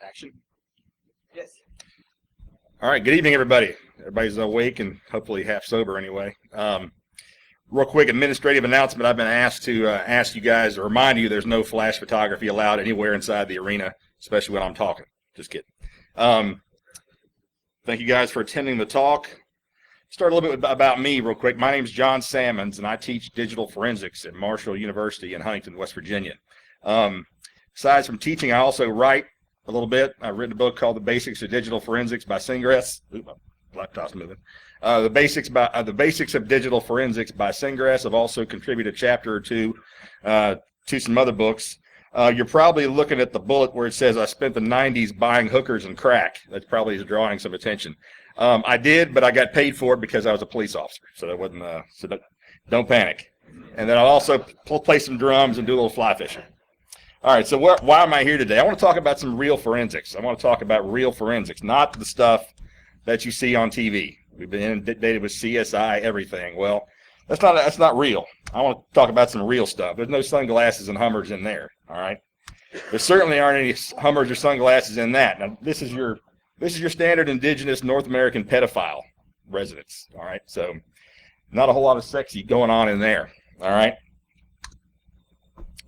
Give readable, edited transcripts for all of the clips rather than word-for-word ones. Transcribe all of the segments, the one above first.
Action. Yes. All right, good evening, everybody. Everybody's awake and hopefully half sober anyway. Real quick administrative announcement. I've been asked to ask you guys to remind you there's no flash photography allowed anywhere inside the arena, especially when I'm talking. Just kidding. Thank you guys for attending the talk. Start a little bit about me real quick. My name is John Sammons, and I teach digital forensics at Marshall University in Huntington, West Virginia. Aside from teaching, I also write a little bit. I've written a book called The Basics of Digital Forensics by Singress. Ooh, my laptop's moving. The Basics of Digital Forensics by Singress. I've also contributed a chapter or two to some other books. You're probably looking at the bullet where it says I spent the 90s buying hookers and crack. That probably is drawing some attention. I did, but I got paid for it because I was a police officer, so that wasn't. So don't panic. And then I'll also play some drums and do a little fly fishing. All right, so why am I here today? I want to talk about some real forensics. I want to talk about real forensics, not the stuff that you see on TV. We've been inundated with CSI, everything. Well, that's not real. I want to talk about some real stuff. There's no sunglasses and Hummers in there, all right? There certainly aren't any Hummers or sunglasses in that. Now, this is your standard indigenous North American pedophile residence, all right? So not a whole lot of sexy going on in there, all right?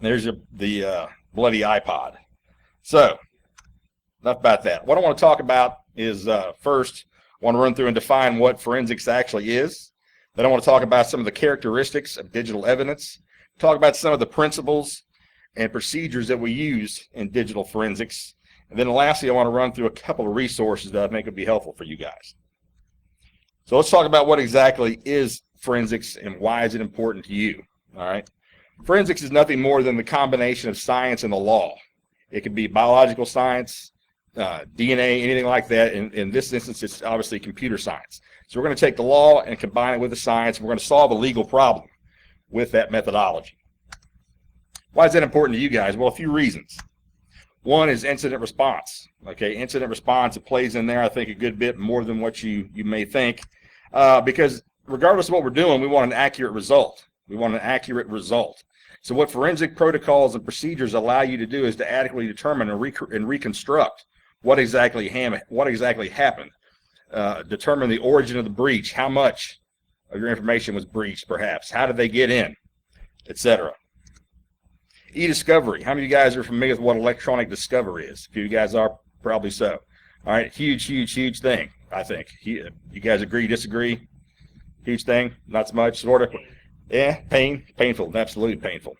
There's the bloody iPod. So enough about that. What I want to talk about is first, I want to run through and define what forensics actually is. Then I want to talk about some of the characteristics of digital evidence, talk about some of the principles and procedures that we use in digital forensics. And then lastly, I want to run through a couple of resources that I think would be helpful for you guys. So let's talk about what exactly is forensics and why is it important to you, all right? Forensics is nothing more than the combination of science and the law. It could be biological science, DNA, anything like that. In this instance, it's obviously computer science. So we're going to take the law and combine it with the science, and we're going to solve a legal problem with that methodology. Why is that important to you guys? Well, a few reasons. One is incident response. Okay, incident response, it plays in there, I think, a good bit more than what you may think, because regardless of what we're doing, we want an accurate result. We want an accurate result. So what forensic protocols and procedures allow you to do is to adequately determine and reconstruct what exactly happened. Determine the origin of the breach, how much of your information was breached, perhaps. How did they get in, etc. E-discovery. How many of you guys are familiar with what electronic discovery is? A few of you guys are, probably so. All right, huge thing, I think. You guys agree, disagree? Huge thing, not so much, sort of. Yeah, painful, absolutely painful.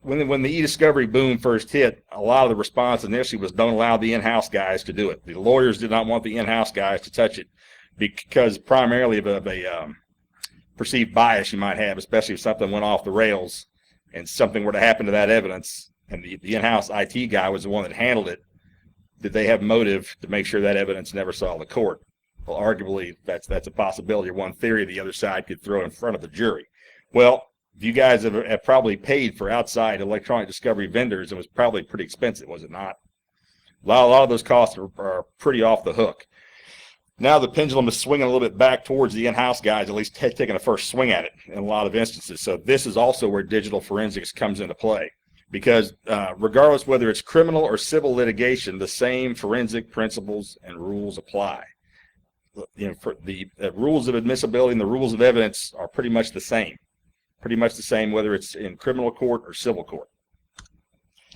When the e-discovery boom first hit, a lot of the response initially was don't allow the in-house guys to do it. The lawyers did not want the in-house guys to touch it because primarily of a perceived bias you might have, especially if something went off the rails and something were to happen to that evidence, and the in-house IT guy was the one that handled it. Did they have motive to make sure that evidence never saw the court? Well, arguably, that's a possibility, or one theory the other side could throw in front of the jury. Well, you guys have probably paid for outside electronic discovery vendors. It was probably pretty expensive, was it not? A lot of those costs are pretty off the hook. Now the pendulum is swinging a little bit back towards the in-house guys, at least taking a first swing at it in a lot of instances. So this is also where digital forensics comes into play. Because regardless whether it's criminal or civil litigation, the same forensic principles and rules apply. For the rules of admissibility and the rules of evidence are pretty much the same. Pretty much the same whether it's in criminal court or civil court.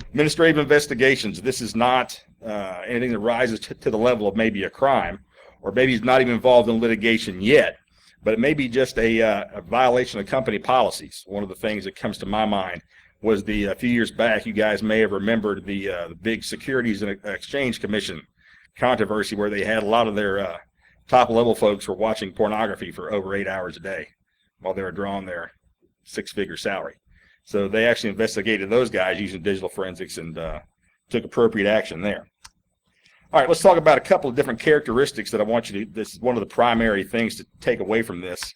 Administrative investigations. This is not anything that rises to the level of maybe a crime, or maybe he's not even involved in litigation yet, but it may be just a violation of company policies. One of the things that comes to my mind was a few years back, you guys may have remembered the big Securities and Exchange Commission controversy where they had a lot of their top-level folks were watching pornography for over 8 hours a day while they were drawing their six-figure salary. So they actually investigated those guys using digital forensics and took appropriate action there. All right, let's talk about a couple of different characteristics that I want you to, this is one of the primary things to take away from this.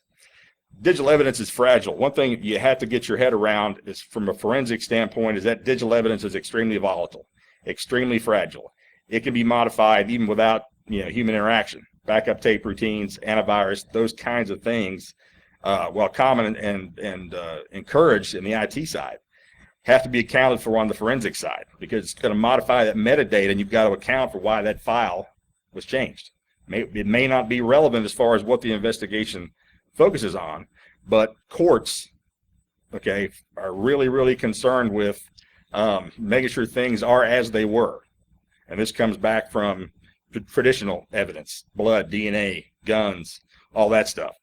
Digital evidence is fragile. One thing you have to get your head around is, from a forensic standpoint, is that digital evidence is extremely volatile, extremely fragile. It can be modified even without human interaction. Backup tape routines, antivirus, those kinds of things, while common and encouraged in the IT side, have to be accounted for on the forensic side, because it's going to modify that metadata, and you've got to account for why that file was changed. It may not be relevant as far as what the investigation focuses on, but courts, okay, are really, really concerned with making sure things are as they were. And this comes back from traditional evidence, blood, DNA, guns, all that stuff.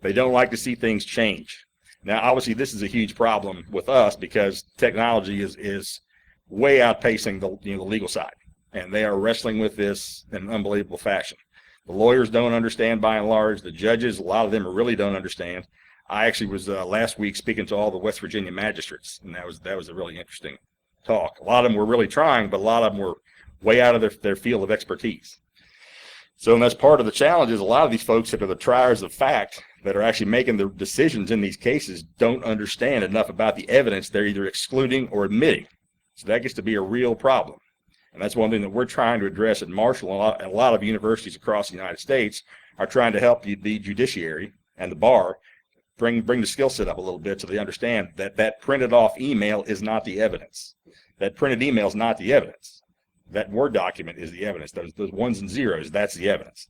They don't like to see things change. Now, obviously, this is a huge problem with us because technology is way outpacing the legal side, and they are wrestling with this in an unbelievable fashion. The lawyers don't understand by and large. The judges, a lot of them really don't understand. I actually was last week speaking to all the West Virginia magistrates, and that was a really interesting talk. A lot of them were really trying, but a lot of them were way out of their field of expertise. So and that's part of the challenge is a lot of these folks that are the triers of fact that are actually making the decisions in these cases don't understand enough about the evidence they're either excluding or admitting. So that gets to be a real problem. And that's one thing that we're trying to address at Marshall, and a lot of universities across the United States are trying to help the judiciary and the bar bring the skill set up a little bit so they understand that printed off email is not the evidence. That printed email is not the evidence. That Word document is the evidence. Those ones and zeros, that's the evidence.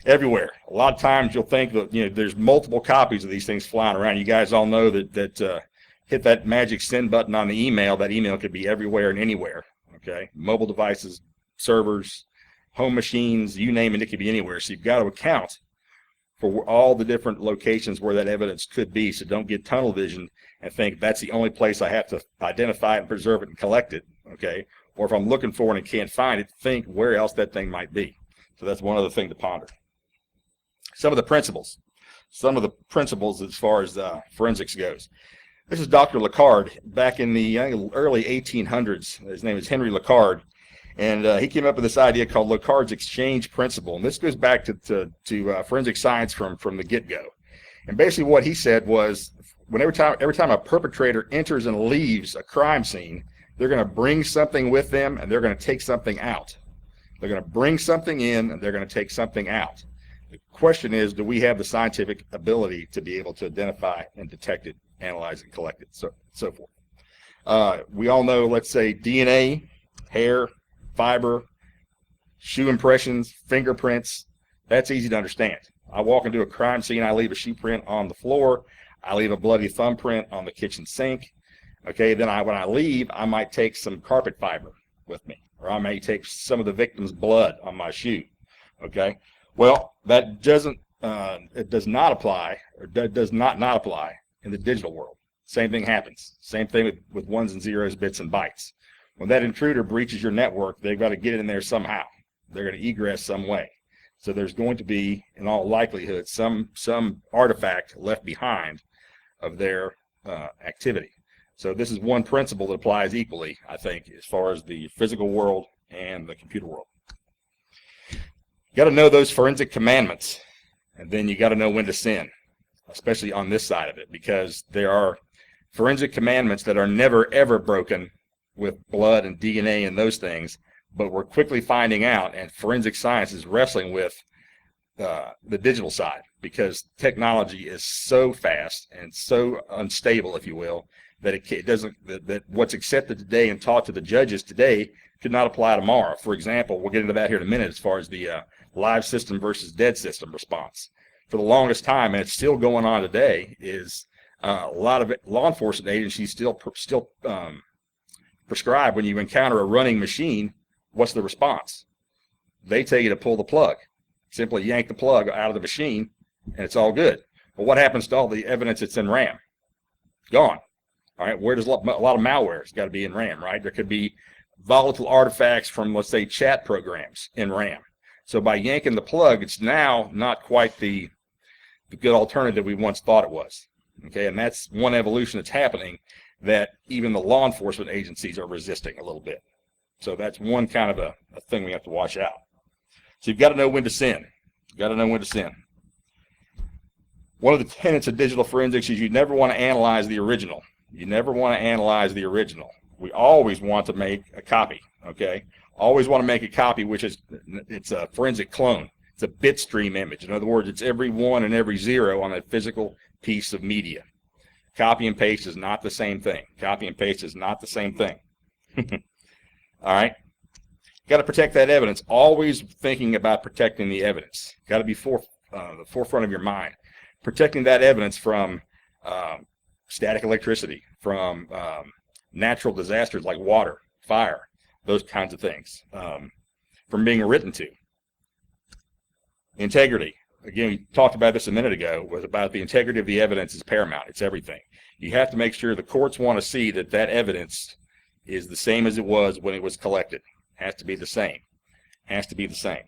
Everywhere. A lot of times you'll think that there's multiple copies of these things flying around. You guys all know that hit that magic send button on the email. That email could be everywhere and anywhere. Okay, mobile devices, servers, home machines, you name it, it could be anywhere. So you've got to account for all the different locations where that evidence could be. So don't get tunnel vision and think that's the only place I have to identify it and preserve it and collect it. Okay, or if I'm looking for it and can't find it, think where else that thing might be. So that's one other thing to ponder. Some of the principles as far as forensics goes. This is Dr. Lecard back in the early 1800s. His name is Henry Lecard, and he came up with this idea called Lecard's exchange principle. And this goes back to forensic science from the get-go. And basically what he said was, every time a perpetrator enters and leaves a crime scene, they're going to bring something with them and they're going to take something out. They're going to bring something in and they're going to take something out. The question is, do we have the scientific ability to be able to identify and detect it, analyze it, collect it, so forth? We all know, let's say, DNA, hair, fiber, shoe impressions, fingerprints. That's easy to understand. I walk into a crime scene, I leave a shoe print on the floor, I leave a bloody thumbprint on the kitchen sink. Okay, then when I leave, I might take some carpet fiber with me, or I may take some of the victim's blood on my shoe. Okay, well, that doesn't, it does not apply, or does not apply in the digital world. Same thing happens. Same thing with ones and zeros, bits and bytes. When that intruder breaches your network, they've got to get in there somehow. They're going to egress some way. So there's going to be, in all likelihood, some artifact left behind of their activity. So this is one principle that applies equally, I think, as far as the physical world and the computer world. You got to know those forensic commandments, and then you got to know when to sin, especially on this side of it, because there are forensic commandments that are never, ever broken with blood and DNA and those things, but we're quickly finding out, and forensic science is wrestling with the digital side, because technology is so fast and so unstable, if you will, that it doesn't, that what's accepted today and taught to the judges today could not apply tomorrow. For example, we'll get into that here in a minute as far as the live system versus dead system response. For the longest time, and it's still going on today, is a lot of law enforcement agencies still prescribe when you encounter a running machine, what's the response? They tell you to pull the plug. Simply yank the plug out of the machine, and it's all good. But what happens to all the evidence that's in RAM? Gone. All right, where does a lot of malware? It's got to be in RAM, right? There could be volatile artifacts from, let's say, chat programs in RAM. So by yanking the plug, it's now not quite the good alternative we once thought it was. Okay, and that's one evolution that's happening that even the law enforcement agencies are resisting a little bit. So that's one kind of a thing we have to watch out. So you've got to know when to sin. You've got to know when to sin. One of the tenets of digital forensics is you never want to analyze the original. You never want to analyze the original. We always want to make a copy, okay? Always want to make a copy, which is, it's a forensic clone. It's a bitstream image. In other words, it's every one and every zero on that physical piece of media. Copy and paste is not the same thing. Copy and paste is not the same thing. All right? Got to protect that evidence. Always thinking about protecting the evidence. Got to be the forefront of your mind. Protecting that evidence from static electricity, from natural disasters like water, fire, those kinds of things, from being written to. Integrity. Again, we talked about this a minute ago, was about the integrity of the evidence is paramount. It's everything. You have to make sure the courts want to see that that evidence is the same as it was when it was collected. Has to be the same. Has to be the same.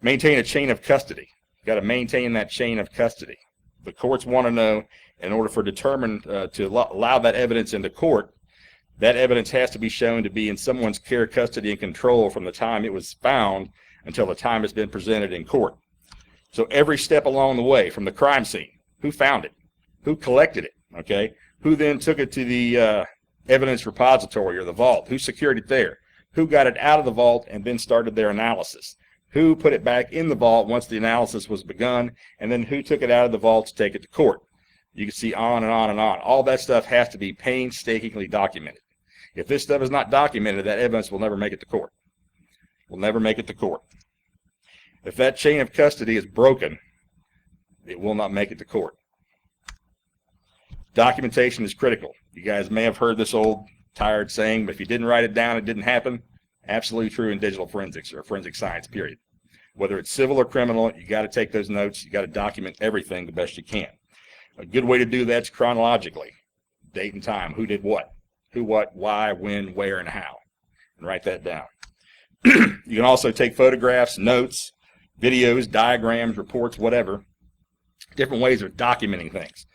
Maintain a chain of custody. You've got to maintain that chain of custody. The courts want to know, in order for to allow that evidence into court, that evidence has to be shown to be in someone's care, custody, and control from the time it was found until the time it's been presented in court. So every step along the way, from the crime scene, who found it, who collected it, okay, who then took it to the evidence repository or the vault, who secured it there, who got it out of the vault and then started their analysis, who put it back in the vault once the analysis was begun, and then who took it out of the vault to take it to court. You can see on and on and on. All that stuff has to be painstakingly documented. If this stuff is not documented, that evidence will never make it to court. Will never make it to court. If that chain of custody is broken, it will not make it to court. Documentation is critical. You guys may have heard this old tired saying, but if you didn't write it down, it didn't happen. Absolutely true in digital forensics or forensic science, period. Whether it's civil or criminal, you got to take those notes. You got to document everything the best you can. A good way to do that's chronologically. Date and time. Who did what? Who, what, why, when, where, and how. And write that down. You can also take photographs, notes, videos, diagrams, reports, whatever. Different ways of documenting things.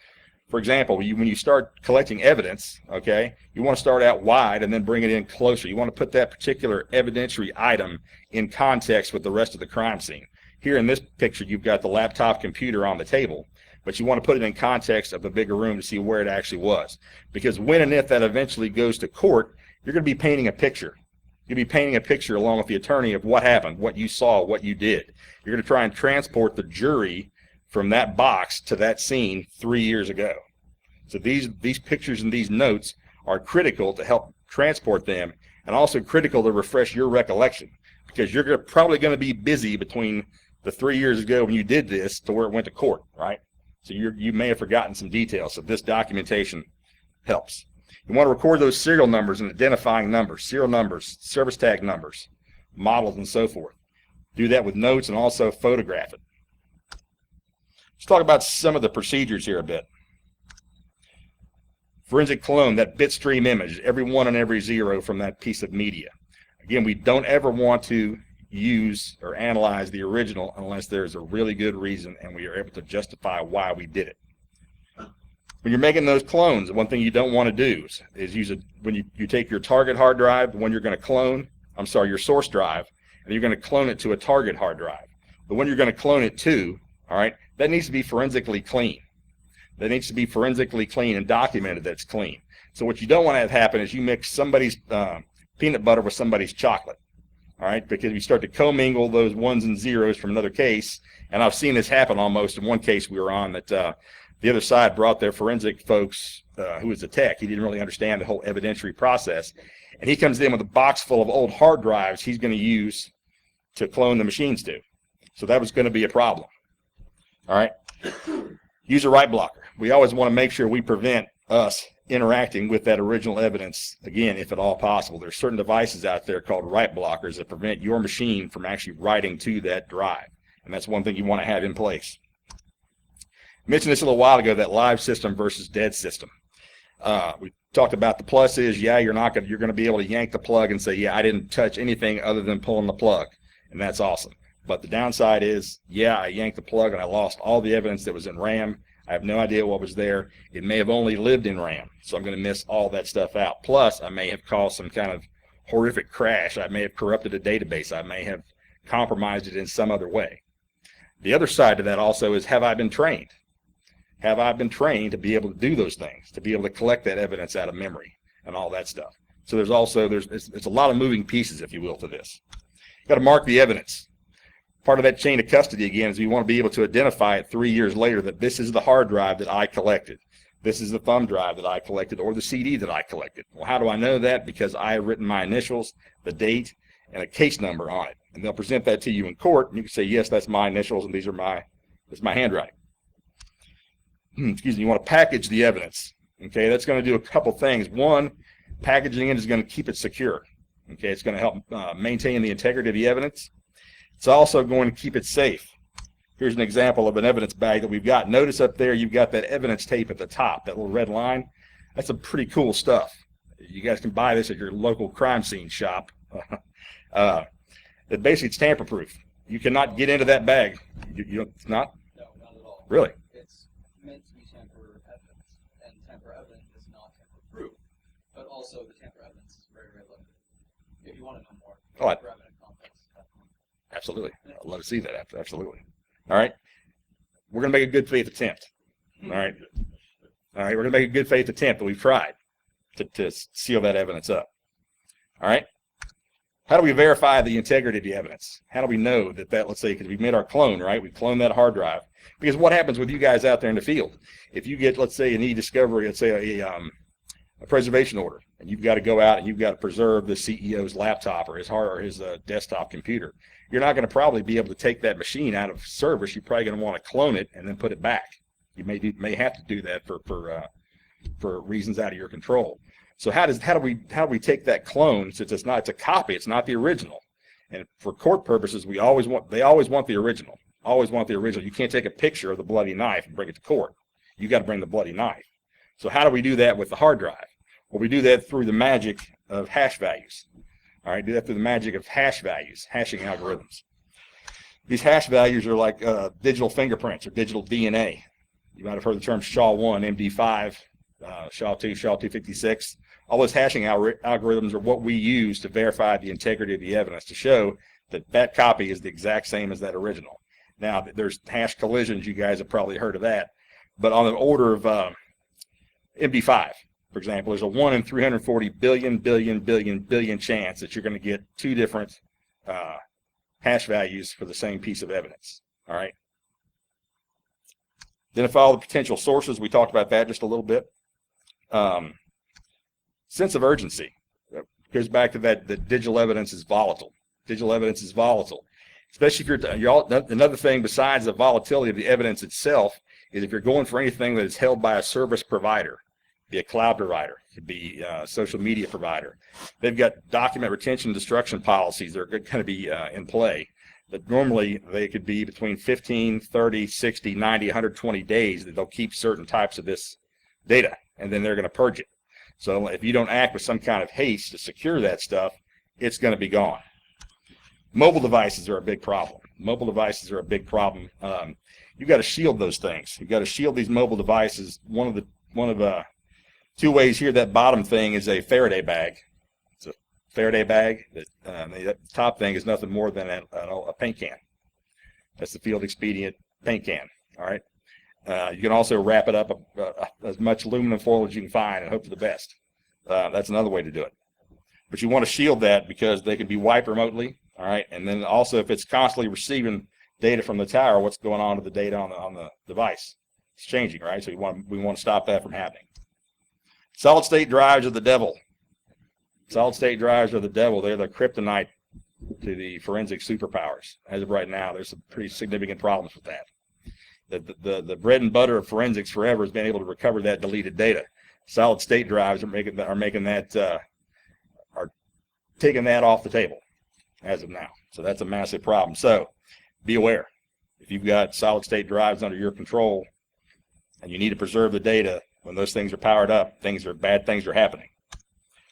For example, when you start collecting evidence, okay, you want to start out wide and then bring it in closer. You want to put that particular evidentiary item in context with the rest of the crime scene. Here in this picture, you've got the laptop computer on the table, but you want to put it in context of the bigger room to see where it actually was. Because when and if that eventually goes to court, you're going to be painting a picture. You'll be painting a picture along with the attorney of what happened, what you saw, what you did. You're going to try and transport the jury from that box to that scene 3 years ago. So these pictures and these notes are critical to help transport them, and also critical to refresh your recollection, because you're probably going to be busy between the 3 years ago when you did this to where it went to court, right? So you may have forgotten some details, so this documentation helps. You want to record those serial numbers and identifying numbers, serial numbers, service tag numbers, models, and so forth. Do that with notes and also photograph it. Let's talk about some of the procedures here a bit. Forensic clone, that bitstream image, every one and every zero from that piece of media. Again, we don't ever want to use or analyze the original unless there's a really good reason and we are able to justify why we did it. When you're making those clones, one thing you don't want to do is use when you take your target hard drive, the one you're going to clone, your source drive, and you're going to clone it to a target hard drive. The one you're going to clone it to, all right, that needs to be forensically clean. That needs to be forensically clean and documented that it's clean. So what you don't want to have happen is you mix somebody's peanut butter with somebody's chocolate, all right, because you start to commingle those ones and zeros from another case, and I've seen this happen almost in one case we were on that the other side brought their forensic folks, who was a tech. He didn't really understand the whole evidentiary process. And he comes in with a box full of old hard drives he's going to use to clone the machines to. So that was going to be a problem. All right. Use a write blocker. We always want to make sure we prevent us interacting with that original evidence, again, if at all possible. There's certain devices out there called write blockers that prevent your machine from actually writing to that drive. And that's one thing you want to have in place. I mentioned this a little while ago, that live system versus dead system. We talked about the plus is, yeah, you're going to be able to yank the plug and say, yeah, I didn't touch anything other than pulling the plug, and that's awesome. But the downside is, yeah, I yanked the plug and I lost all the evidence that was in RAM. I have no idea what was there. It may have only lived in RAM, so I'm going to miss all that stuff out. Plus, I may have caused some kind of horrific crash. I may have corrupted a database. I may have compromised it in some other way. The other side to that also is, have I been trained? Have I been trained to be able to do those things, to be able to collect that evidence out of memory and all that stuff? So it's a lot of moving pieces, if you will, to this. You've got to mark the evidence. Part of that chain of custody, again, is we want to be able to identify it 3 years later that this is the hard drive that I collected. This is the thumb drive that I collected, or the CD that I collected. Well, how do I know that? Because I have written my initials, the date, and a case number on it. And they'll present that to you in court, and you can say, yes, that's my initials, and that's my handwriting. Excuse me, you want to package the evidence. Okay, that's going to do a couple things. One, packaging it is going to keep it secure. Okay, it's going to help maintain the integrity of the evidence. It's also going to keep it safe. Here's an example of an evidence bag that we've got. Notice up there you've got that evidence tape at the top, that little red line. That's some pretty cool stuff. You guys can buy this at your local crime scene shop. Basically, it's tamper-proof. You cannot get into that bag. It's not? No, not at all. Really? It's meant to be tamper evidence, and tamper evidence is not tamper-proof. But also, the tamper evidence is very, very limited. If you want to know more, tamper evidence complex. Absolutely. I'd love to see that. Absolutely. All right. We're going to make a good faith attempt. All right. All right. We're going to make a good faith attempt, but we've tried to seal that evidence up. All right. How do we verify the integrity of the evidence? How do we know that, let's say, because we made our clone, right? We cloned that hard drive. Because what happens with you guys out there in the field? If you get, let's say, an e-discovery, let's say a preservation order, and you've got to go out and you've got to preserve the CEO's laptop or his desktop computer, you're not going to probably be able to take that machine out of service. You're probably going to want to clone it and then put it back. You may have to do that for reasons out of your control. So how do we take that clone, since it's a copy, it's not the original. And for court purposes, they always want the original. Always want the original. You can't take a picture of the bloody knife and bring it to court. You got to bring the bloody knife. So how do we do that with the hard drive? Well, we do that through the magic of hash values. All right, do that through the magic of hash values, hashing algorithms. These hash values are like digital fingerprints or digital DNA. You might have heard the term SHA-1, MD5, SHA-2, SHA-256. All those hashing algorithms are what we use to verify the integrity of the evidence, to show that that copy is the exact same as that original. Now, there's hash collisions. You guys have probably heard of that. But on the order of MD5, for example, there's a 1 in 340 billion chance that you're going to get two different hash values for the same piece of evidence. All right. Identify all the potential sources. We talked about that just a little bit. Sense of urgency. It goes back to that digital evidence is volatile. Digital evidence is volatile. Especially if another thing besides the volatility of the evidence itself is if you're going for anything that is held by a service provider, be a cloud provider, it could be a social media provider. They've got document retention and destruction policies that are going to be in play. But normally they could be between 15, 30, 60, 90, 120 days that they'll keep certain types of this data, and then they're going to purge it. So if you don't act with some kind of haste to secure that stuff, it's going to be gone. Mobile devices are a big problem. Mobile devices are a big problem. You've got to shield those things. You've got to shield these mobile devices. One of two ways here. That bottom thing is a Faraday bag. It's a Faraday bag. The top thing is nothing more than a paint can. That's the field expedient paint can. All right. You can also wrap it up as much aluminum foil as you can find and hope for the best. That's another way to do it. But you want to shield that because they can be wiped remotely. All right. And then also, if it's constantly receiving data from the tower, what's going on to the data on the device? It's changing, right? So we want to stop that from happening. Solid state drives are the devil. Solid state drives are the devil. They're the kryptonite to the forensic superpowers. As of right now, there's some pretty significant problems with that. The bread and butter of forensics forever has been able to recover that deleted data. Solid state drives are taking that off the table as of now. So that's a massive problem. So be aware. If you've got solid state drives under your control and you need to preserve the data, when those things are powered up, bad things are happening.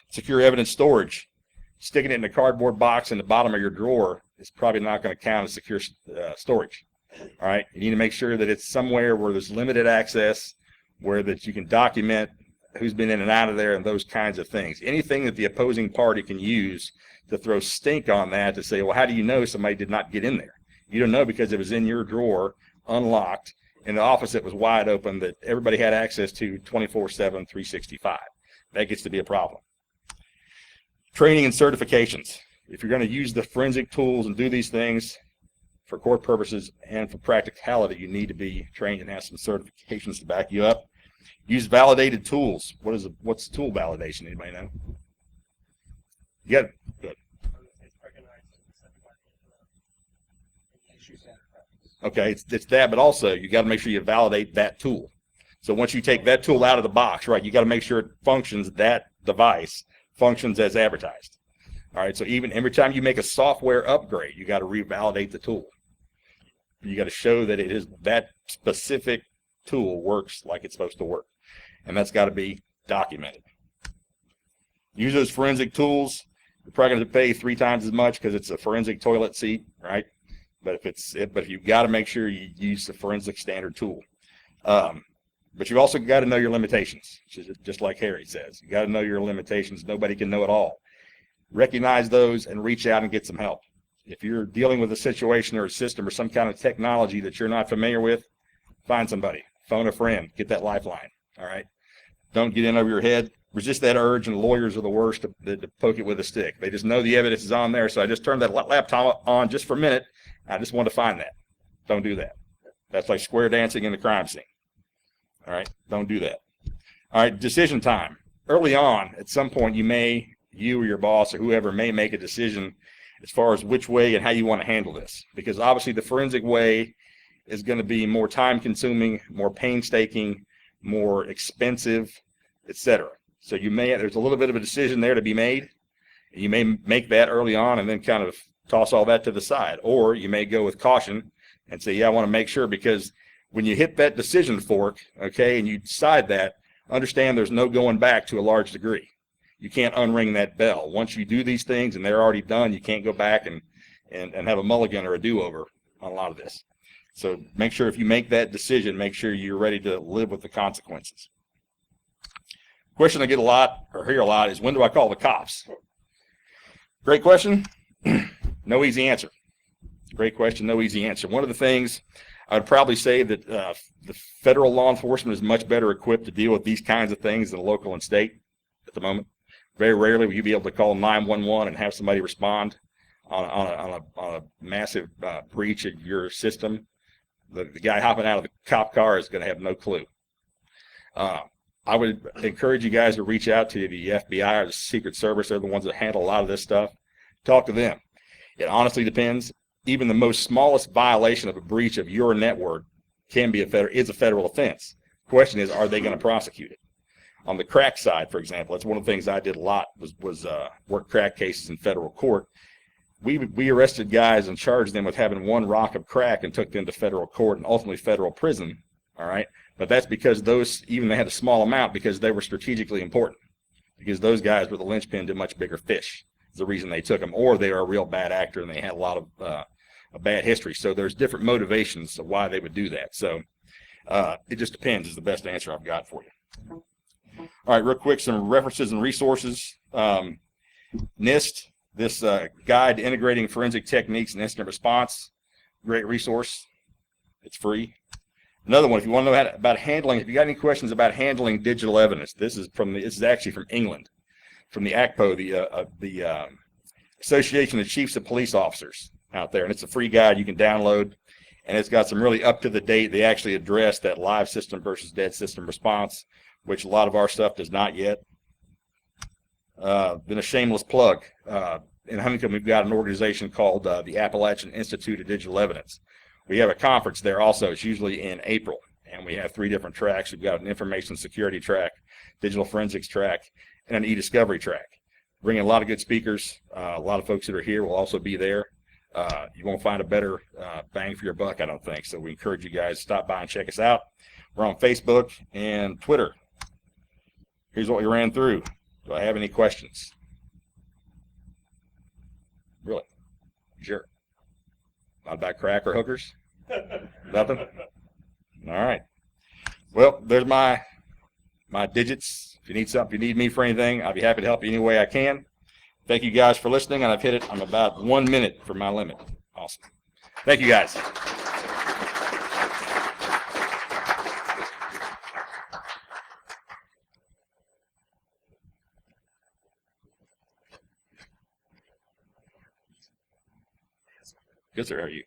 Secure evidence storage. Sticking it in a cardboard box in the bottom of your drawer is probably not going to count as secure storage. All right. You need to make sure that it's somewhere where there's limited access, where that you can document who's been in and out of there and those kinds of things. Anything that the opposing party can use to throw stink on that, to say, well, how do you know somebody did not get in there? You don't know because it was in your drawer, unlocked, in the office that was wide open, that everybody had access to 24/7, 365. That gets to be a problem. Training and certifications. If you're going to use the forensic tools and do these things, for court purposes and for practicality, you need to be trained and have some certifications to back you up. Use validated tools. What's tool validation? Anybody know? You got good. Okay, it's that, but also you got to make sure you validate that tool. So once you take that tool out of the box, right, you got to make sure it functions, that device functions as advertised. All right, so even every time you make a software upgrade, you got to revalidate the tool. You got to show that it is that specific tool works like it's supposed to work, and that's got to be documented. Use those forensic tools. You're probably going to pay 3 times as much because it's a forensic toilet seat, right? But if you've got to make sure you use the forensic standard tool. But you also got to know your limitations, just like Harry says. You got to know your limitations. Nobody can know it all. Recognize those and reach out and get some help. If you're dealing with a situation or a system or some kind of technology that you're not familiar with, find somebody. Phone a friend. Get that lifeline. All right? Don't get in over your head. Resist that urge, and lawyers are the worst to poke it with a stick. They just know the evidence is on there, so I just turned that laptop on just for a minute. I just wanted to find that. Don't do that. That's like square dancing in the crime scene. All right? Don't do that. All right, decision time. Early on, at some point, you or your boss or whoever may make a decision as far as which way and how you want to handle this. Because obviously the forensic way is going to be more time-consuming, more painstaking, more expensive, etc. So there's a little bit of a decision there to be made. You may make that early on and then kind of toss all that to the side. Or you may go with caution and say, yeah, I want to make sure, because when you hit that decision fork, okay, and you decide that, understand there's no going back to a large degree. You can't unring that bell. Once you do these things and they're already done, you can't go back and have a mulligan or a do-over on a lot of this. So make sure if you make that decision, make sure you're ready to live with the consequences. Question I get a lot, or hear a lot, is when do I call the cops? Great question. No easy answer. Great question, no easy answer. One of the things I would probably say that the federal law enforcement is much better equipped to deal with these kinds of things than local and state at the moment. Very rarely will you be able to call 911 and have somebody respond on a massive breach of your system. The guy hopping out of the cop car is going to have no clue. I would encourage you guys to reach out to the FBI or the Secret Service. They're the ones that handle a lot of this stuff. Talk to them. It honestly depends. Even the most smallest violation of a breach of your network is a federal offense. The question is, are they going to prosecute it? On the crack side, for example, that's one of the things I did a lot was work crack cases in federal court. We arrested guys and charged them with having 1 rock of crack and took them to federal court and ultimately federal prison. All right, but that's because they had a small amount because they were strategically important. Because those guys were the linchpin to much bigger fish. Is the reason they took them, or they were a real bad actor and they had a lot of a bad history. So there's different motivations of why they would do that. So it just depends is the best answer I've got for you. All right, real quick, some references and resources. NIST, this Guide to Integrating Forensic Techniques in Incident Response, great resource. It's free. Another one, if you want to know about handling, if you got any questions about handling digital evidence, this is actually from England, from the ACPO, the Association of Chiefs of Police Officers out there, and it's a free guide you can download, and it's got some really up-to-the-date. They actually address that live system versus dead system response, which a lot of our stuff does not yet. Then a shameless plug. In Huntington, we've got an organization called the Appalachian Institute of Digital Evidence. We have a conference there also. It's usually in April, and we have 3 different tracks. We've got an information security track, digital forensics track, and an e-discovery track. Bringing a lot of good speakers. A lot of folks that are here will also be there. You won't find a better bang for your buck, I don't think. So we encourage you guys to stop by and check us out. We're on Facebook and Twitter. Here's what we ran through. Do I have any questions? Really? Sure. Not about crack or hookers? Nothing? All right. Well, there's my digits. If you need something, if you need me for anything, I'll be happy to help you any way I can. Thank you guys for listening, and I've hit it. I'm about 1 minute from my limit. Awesome. Thank you guys. Good, sir. How are you?